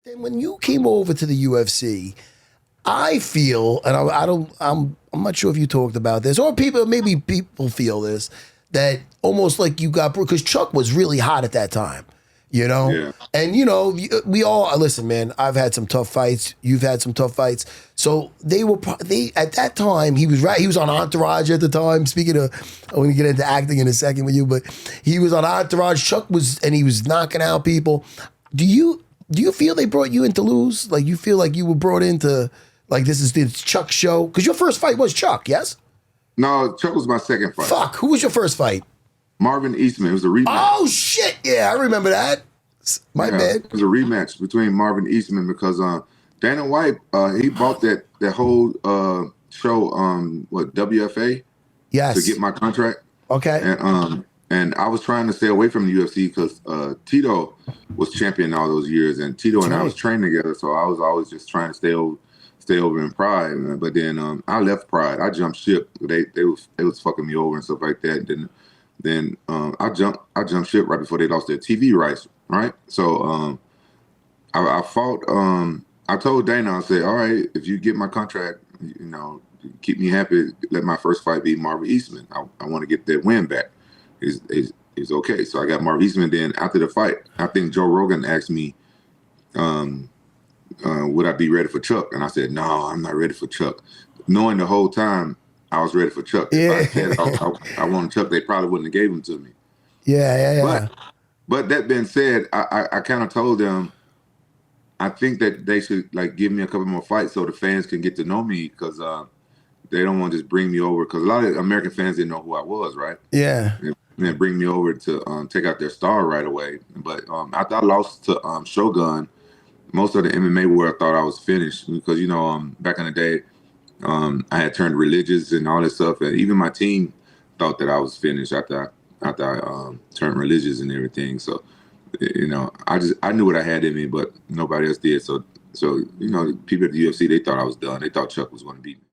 Then when you came over to the UFC, I feel, and I'm not sure if you talked about this, or maybe people feel this, that almost like you got, because Chuck was really hot at that time, you know? Yeah. And, you know, we all, listen, man, I've had some tough fights. You've had some tough fights. So at that time, he was right. He was on Entourage at the time. Speaking of, I'm going to get into acting in a second with you, but he was on Entourage. And he was knocking out people. Do you, do you feel they brought you in to lose? Like, you feel like you were brought into, like, this is the Chuck show? Because your first fight was Chuck, yes? No, Chuck was my second fight. Fuck, who was your first fight? Marvin Eastman. It was a rematch. Oh, shit, yeah, I remember that. My bad. It was a rematch between Marvin Eastman because Dana White he bought that whole show WFA to Yes. get my contract. Okay. And I was trying to stay away from the UFC because Tito was champion all those years, and Tito and I was training together, so I was always just trying to stay over in Pride. But then I left Pride. I jumped ship. They was fucking me over and stuff like that. Then I jumped ship right before they lost their TV rights. Right. So I fought. I told Dana, I said, all right, if you get my contract, you know, keep me happy. Let my first fight be Marvin Eastman. I want to get that win back. He's okay. So I got Marvin Eastman. Then after the fight, I think Joe Rogan asked me, would I be ready for Chuck? And I said, no, I'm not ready for Chuck. Knowing the whole time I was ready for Chuck. Yeah. If I said I wanted Chuck, they probably wouldn't have gave him to me. Yeah. But that being said, I kind of told them I think that they should like give me a couple more fights so the fans can get to know me because they don't want to just bring me over because a lot of American fans didn't know who I was, right? Yeah. And then bring me over to take out their star right away. But after I lost to Shogun, most of the MMA world thought I was finished because back in the day I had turned religious and all this stuff, and even my team thought that I was finished after I turned religious and everything. So I knew what I had in me, but nobody else did. So people at the UFC, they thought I was done. They thought Chuck was going to beat me.